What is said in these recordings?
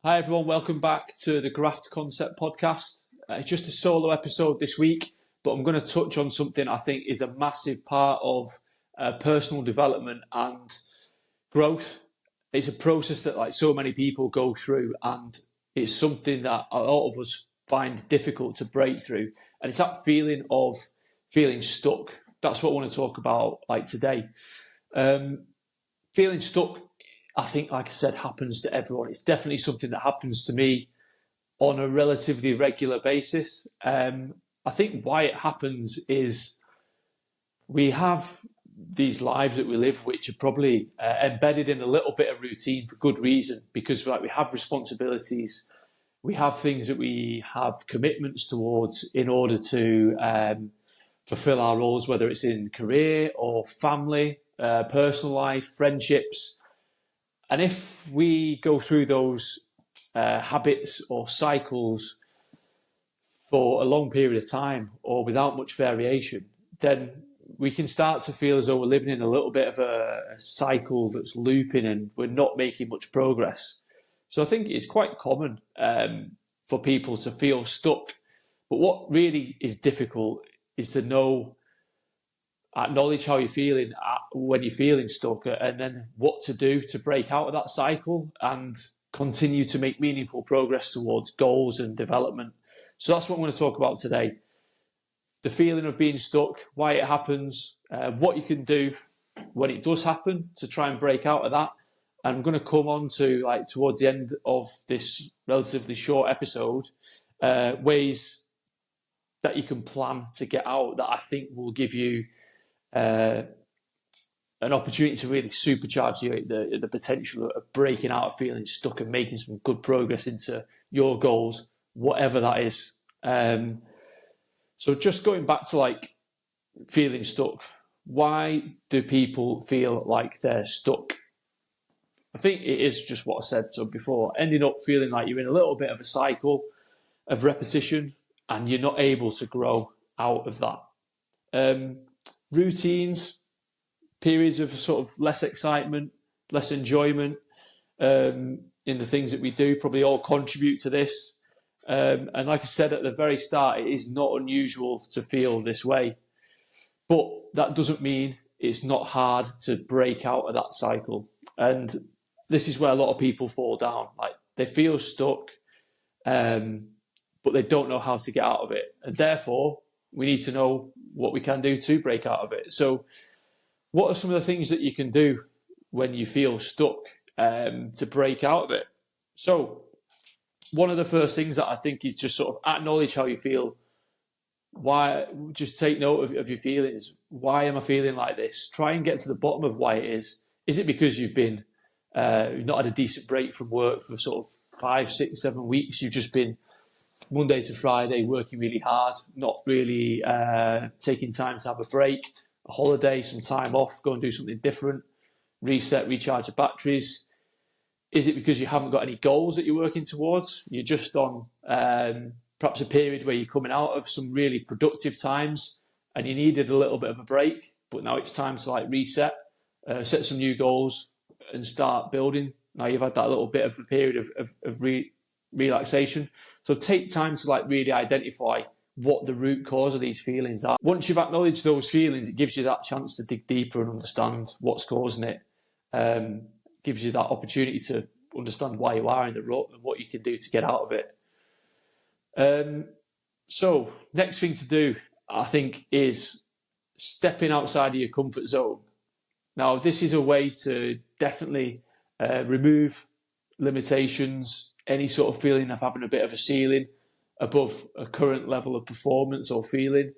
Hi everyone, welcome back to the Graft Concept podcast. It's just a solo episode this week, but I'm going to touch on something I think is a massive part of personal development and growth. It's a process that so many people go through, and it's something that a lot of us find difficult to break through. And it's that feeling of feeling stuck. That's what I want to talk about today. Feeling stuck, I think, like I said, happens to everyone. It's definitely something that happens to me on a relatively regular basis. I think why it happens is we have these lives that we live, which are probably embedded in a little bit of routine for good reason, because we have responsibilities, we have things that we have commitments towards in order to fulfill our roles, whether it's in career or family, personal life, friendships. And if we go through those habits or cycles for a long period of time or without much variation, then we can start to feel as though we're living in a little bit of a cycle that's looping and we're not making much progress. So I think it's quite common for people to feel stuck. But what really is difficult is to acknowledge how you're feeling when you're feeling stuck, and then what to do to break out of that cycle and continue to make meaningful progress towards goals and development. So that's what I'm going to talk about today. The feeling of being stuck, why it happens, what you can do when it does happen to try and break out of that. And I'm going to come on to, towards the end of this relatively short episode, ways that you can plan to get out that I think will give you an opportunity to really supercharge the potential of breaking out of feeling stuck and making some good progress into your goals, whatever that is. So just going back to feeling stuck, why do people feel like they're stuck? I think it is just what I said before, ending up feeling like you're in a little bit of a cycle of repetition and you're not able to grow out of that. Routines, periods of sort of less excitement, less enjoyment in the things that we do probably all contribute to this. And like I said at the very start, it is not unusual to feel this way. But that doesn't mean it's not hard to break out of that cycle. And this is where a lot of people fall down. They feel stuck, but they don't know how to get out of it. And therefore, we need to know what we can do to break out of it. So what are some of the things that you can do when you feel stuck to break out of it? So one of the first things that I think is just sort of acknowledge how you feel. Why? Just take note of your feelings. Why am I feeling like this? Try and get to the bottom of why it is. Is it because you've been not had a decent break from work for sort of 5, 6, 7 weeks? You've just been Monday to Friday working really hard, not really taking time to have a break, a holiday, some time off, go and do something different, reset, recharge the batteries. Is it because you haven't got any goals that you're working towards? You're just on perhaps a period where you're coming out of some really productive times and you needed a little bit of a break, but now it's time to reset, set some new goals and start building. Now you've had that little bit of a period of relaxation. So take time to really identify what the root cause of these feelings are. Once you've acknowledged those feelings, it gives you that chance to dig deeper and understand what's causing it. Gives you that opportunity to understand why you are in the rut and what you can do to get out of it. So next thing to do, I think, is stepping outside of your comfort zone. Now, this is a way to definitely remove limitations, any sort of feeling of having a bit of a ceiling above a current level of performance or feeling.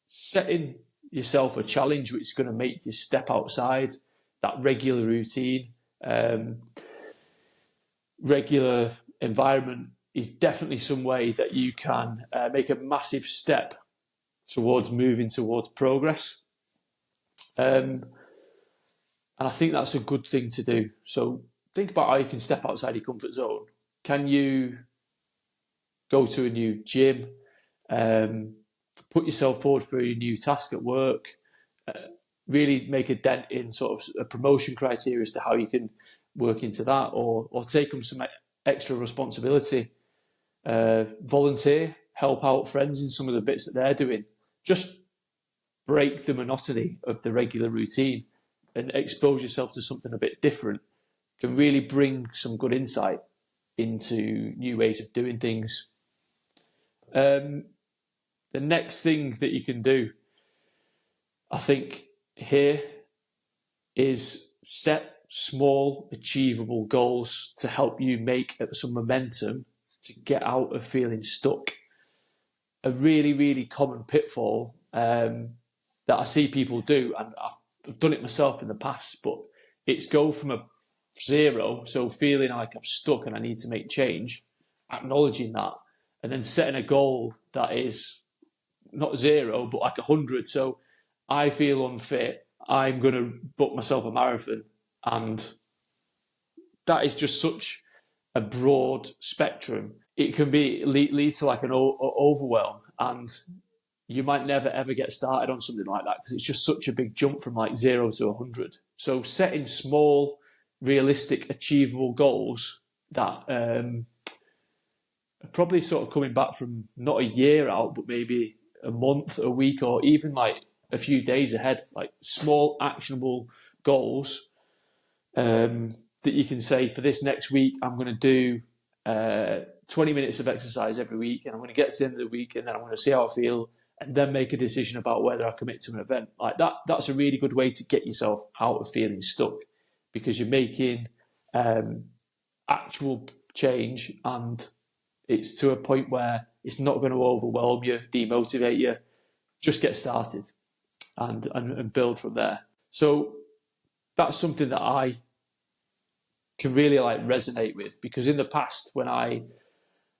Setting yourself a challenge which is going to make you step outside that regular routine, regular environment is definitely some way that you can make a massive step towards moving towards progress. And I think that's a good thing to do. So think about how you can step outside your comfort zone. Can you go to a new gym, put yourself forward for a new task at work, really make a dent in sort of a promotion criteria as to how you can work into that, or take on some extra responsibility. Volunteer, help out friends in some of the bits that they're doing. Just break the monotony of the regular routine and expose yourself to something a bit different. Can really bring some good insight into new ways of doing things. The next thing that you can do, I think, here is set small, achievable goals to help you make some momentum to get out of feeling stuck. A really, really common pitfall that I see people do, and I've done it myself in the past, but it's go from a 0, so feeling like I'm stuck and I need to make change, acknowledging that, and then setting a goal that is not 0, but like 100. So I feel unfit, I'm going to book myself a marathon. And that is just such a broad spectrum. It can lead to like an overwhelm, and you might never ever get started on something like that because it's just such a big jump from like 0 to 100. So setting small, realistic, achievable goals that are probably sort of coming back from not a year out, but maybe a month, a week, or even like a few days ahead, like small actionable goals that you can say, for this next week, I'm going to do 20 minutes of exercise every week, and I'm going to get to the end of the week, and then I'm going to see how I feel, and then make a decision about whether I commit to an event. Like that, that's a really good way to get yourself out of feeling stuck, because you're making actual change, and it's to a point where it's not going to overwhelm you, demotivate you. Just get started and build from there. So that's something that I can really like resonate with, because in the past, when I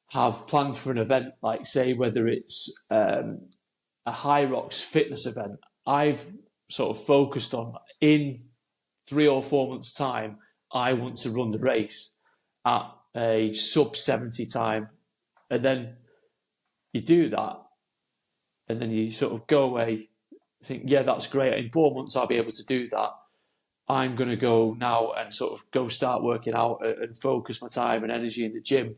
have planned for an event, like say whether it's a High Rocks fitness event, I've sort of focused on, in 3 or 4 months' time, I want to run the race at a sub 70 time. And then you do that, and then you sort of go away, think, yeah, that's great. In 4 months, I'll be able to do that. I'm going to go now and sort of go start working out and focus my time and energy in the gym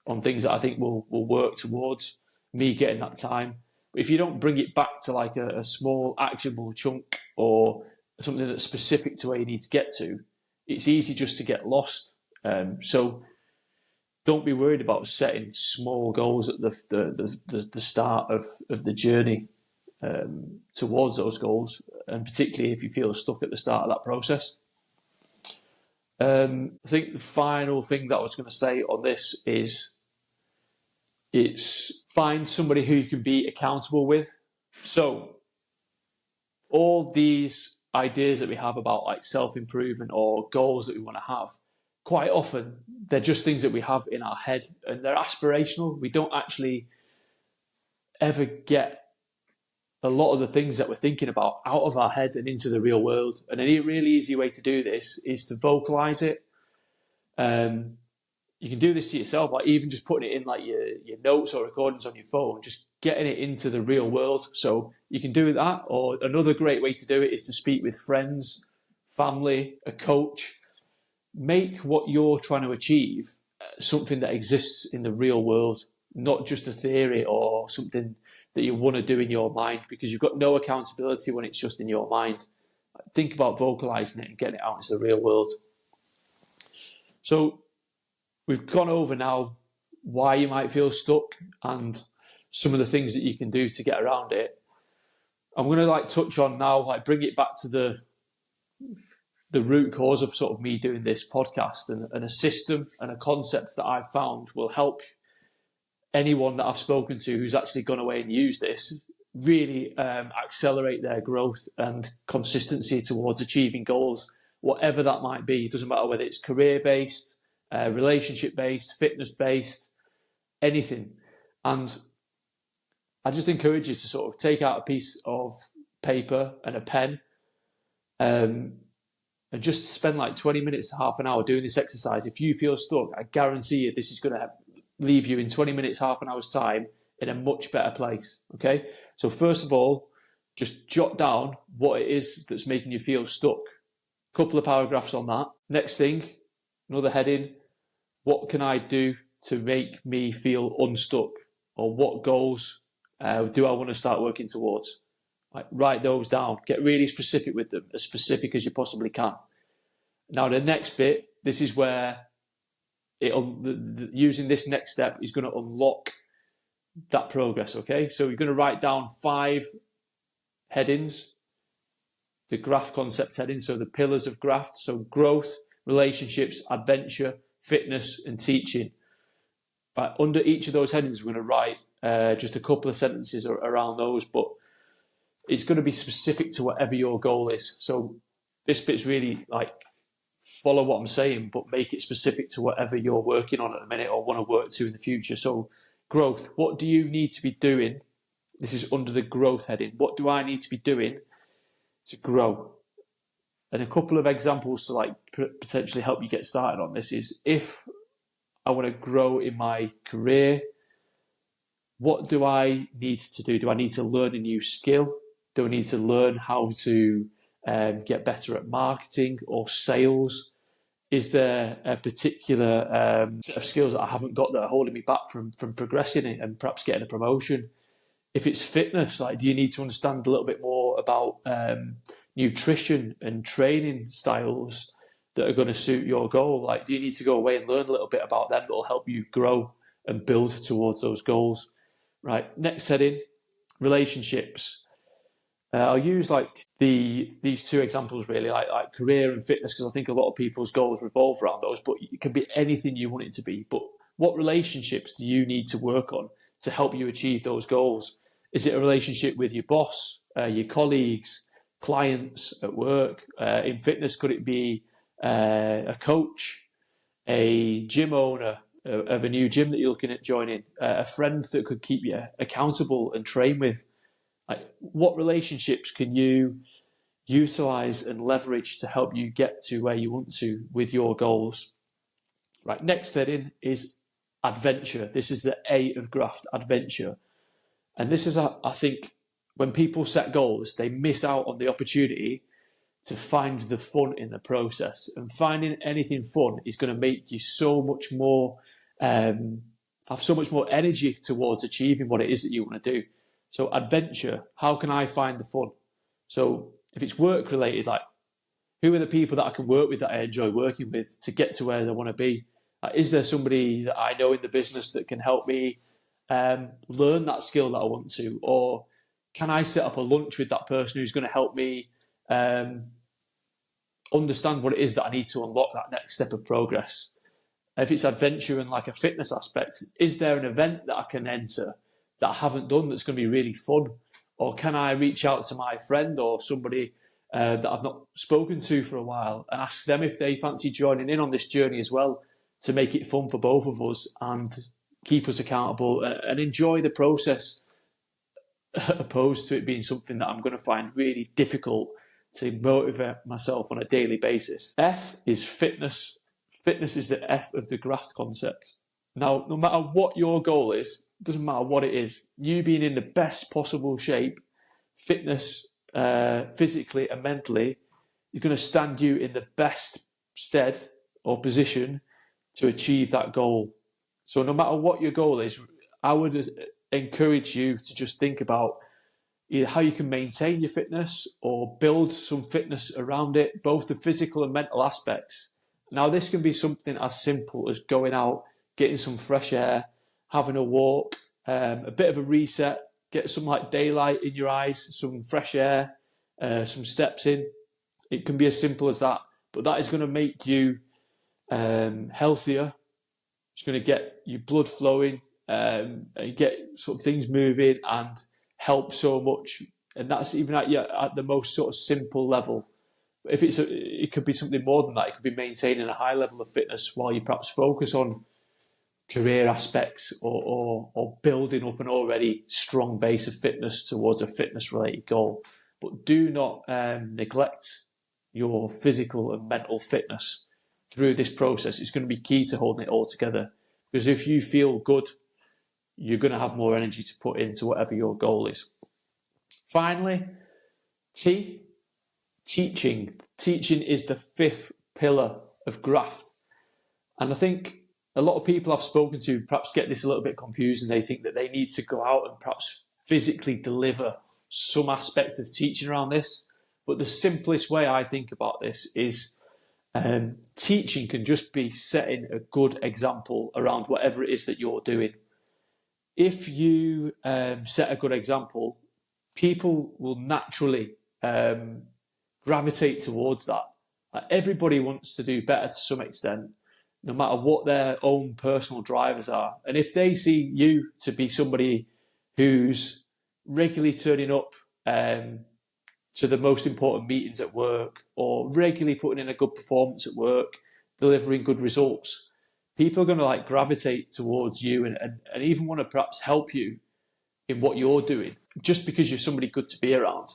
on things that I think will work towards me getting that time. But if you don't bring it back to like a small actionable chunk or something that's specific to where you need to get to, it's easy just to get lost. So don't be worried about setting small goals at the start of the journey towards those goals, and particularly if you feel stuck at the start of that process. I think the final thing that I was going to say on this is it's find somebody who you can be accountable with. So all these ideas that we have about like self-improvement or goals that we want to have, quite often they're just things that we have in our head, and they're aspirational. We don't actually ever get a lot of the things that we're thinking about out of our head and into the real world. And a really easy way to do this is to vocalize it. You can do this to yourself, like even just putting it in like your notes or recordings on your phone, just getting it into the real world. So you can do that. Or another great way to do it is to speak with friends, family, a coach. Make what you're trying to achieve something that exists in the real world, not just a theory or something that you want to do in your mind, because you've got no accountability when it's just in your mind. Think about vocalizing it and getting it out into the real world. So we've gone over now why you might feel stuck and some of the things that you can do to get around it. I'm going to like touch on now, like bring it back to the root cause of sort of me doing this podcast, and a system and a concept that I've found will help anyone that I've spoken to who's actually gone away and used this really accelerate their growth and consistency towards achieving goals, whatever that might be. It doesn't matter whether it's career-based, relationship-based, fitness-based, anything. And I just encourage you to sort of take out a piece of paper and a pen and just spend like 20 minutes to half an hour doing this exercise. If you feel stuck, I guarantee you this is going to leave you in 20 minutes, half an hour's time in a much better place. Okay. So first of all, just jot down what it is that's making you feel stuck. Couple of paragraphs on that. Next thing, Another heading, what can I do to make me feel unstuck? Or what goals do I want to start working towards? Like, write those down. Get really specific with them, as specific as you possibly can. Now, the next bit, this is where using this next step is going to unlock that progress, okay? So you're going to write down 5 headings, the Graft Concept heading, so the pillars of Graft, so growth, relationships, adventure, fitness, and teaching. Right, under each of those headings, we're going to write just a couple of sentences around those, but it's going to be specific to whatever your goal is. So this bit's really like, follow what I'm saying, but make it specific to whatever you're working on at the minute or want to work to in the future. So growth, what do you need to be doing? This is under the growth heading. What do I need to be doing to grow? And a couple of examples to like potentially help you get started on this is, if I want to grow in my career, what do I need to do? Do I need to learn a new skill? Do I need to learn how to get better at marketing or sales? Is there a particular set of skills that I haven't got that are holding me back from progressing and perhaps getting a promotion? If it's fitness, like, do you need to understand a little bit more about nutrition and training styles that are going to suit your goal? Like, do you need to go away and learn a little bit about them that will help you grow and build towards those goals? Right, next heading, relationships. I'll use like these 2 examples really, like career and fitness, because I think a lot of people's goals revolve around those, but it can be anything you want it to be. But what relationships do you need to work on to help you achieve those goals? Is it a relationship with your boss, your colleagues, clients at work? In fitness, could it be a coach, a gym owner of a new gym that you're looking at joining, a friend that could keep you accountable and train with? Like, what relationships can you utilize and leverage to help you get to where you want to with your goals? Right, next heading is adventure. This is the A of Graft, adventure. And this is, I think, when people set goals, they miss out on the opportunity to find the fun in the process. And finding anything fun is going to make you so much more, have so much more energy towards achieving what it is that you want to do. So adventure, how can I find the fun? So if it's work related, like, who are the people that I can work with that I enjoy working with to get to where I want to be? Is there somebody that I know in the business that can help me learn that skill that I want to? Or can I set up a lunch with that person who's going to help me understand what it is that I need to unlock that next step of progress? If it's adventure and like a fitness aspect, is there an event that I can enter that I haven't done that's going to be really fun? Or can I reach out to my friend or somebody that I've not spoken to for a while and ask them if they fancy joining in on this journey as well, to make it fun for both of us and keep us accountable and enjoy the process, opposed to it being something that I'm going to find really difficult to motivate myself on a daily basis. F is fitness. Fitness is the F of the Graft Concept. Now, no matter what your goal is, doesn't matter what it is, you being in the best possible shape, fitness, physically and mentally, is going to stand you in the best stead or position to achieve that goal. So no matter what your goal is, I would encourage you to just think about either how you can maintain your fitness or build some fitness around it, both the physical and mental aspects. Now, this can be something as simple as going out, getting some fresh air, having a walk, a bit of a reset, get some like daylight in your eyes, some fresh air, some steps in. It can be as simple as that, but that is going to make you healthier. It's going to get your blood flowing, and get sort of things moving and help so much. And that's even at the most sort of simple level. If it could be something more than that. It could be maintaining a high level of fitness while you perhaps focus on career aspects or building up an already strong base of fitness towards a fitness related goal. But do not neglect your physical and mental fitness through this process. It's going to be key to holding it all together, because if you feel good, you're going to have more energy to put into whatever your goal is. Finally, teaching. Teaching is the 5th pillar of Graft. And I think a lot of people I've spoken to perhaps get this a little bit confused, and they think that they need to go out and perhaps physically deliver some aspect of teaching around this. But the simplest way I think about this is teaching can just be setting a good example around whatever it is that you're doing. If you set a good example, people will naturally gravitate towards that. Everybody wants to do better to some extent, no matter what their own personal drivers are. And if they see you to be somebody who's regularly turning up to the most important meetings at work, or regularly putting in a good performance at work, delivering good results, people are going to gravitate towards you and even want to perhaps help you in what you're doing, just because you're somebody good to be around.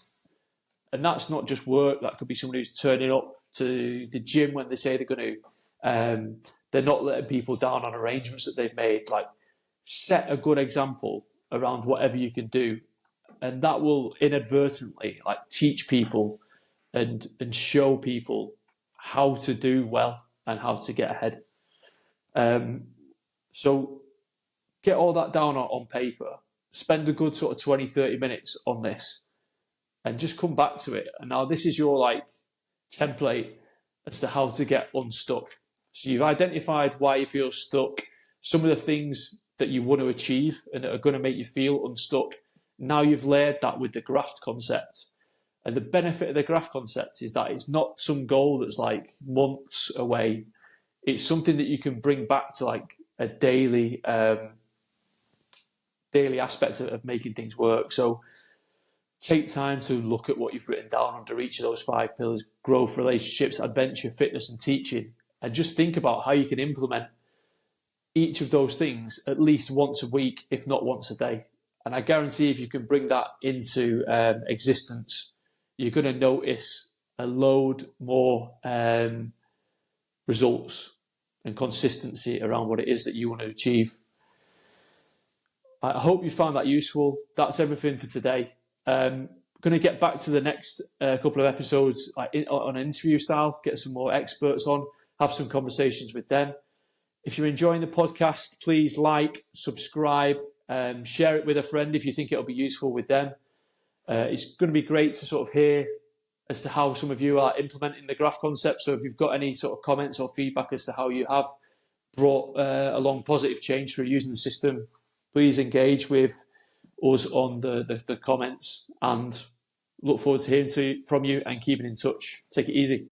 And that's not just work. That could be somebody who's turning up to the gym when they say they're going to. They're not letting people down on arrangements that they've made. Set a good example around whatever you can do, and that will inadvertently teach people and show people how to do well and how to get ahead. So get all that down on paper. Spend a good sort of 20, 30 minutes on this, and just come back to it. And now this is your template as to how to get unstuck. So you've identified why you feel stuck, some of the things that you want to achieve and that are going to make you feel unstuck. Now you've layered that with the Graft Concept. And the benefit of the Graft Concept is that it's not some goal that's months away. It's something that you can bring back to a daily aspect of making things work. So take time to look at what you've written down under each of those 5 pillars: growth, relationships, adventure, fitness, and teaching. And just think about how you can implement each of those things at least once a week, if not once a day. And I guarantee if you can bring that into existence, you're going to notice a load more results and consistency around what it is that you want to achieve. I hope you found that useful. That's everything for today. Going to get back to the next couple of episodes on interview style, get some more experts on, have some conversations with them. If you're enjoying the podcast, please subscribe, share it with a friend if you think it'll be useful with them. It's going to be great to sort of hear as to how some of you are implementing the Graft Concept. So if you've got any sort of comments or feedback as to how you have brought along positive change through using the system, please engage with us on the comments, and look forward to hearing from you and keeping in touch. Take it easy.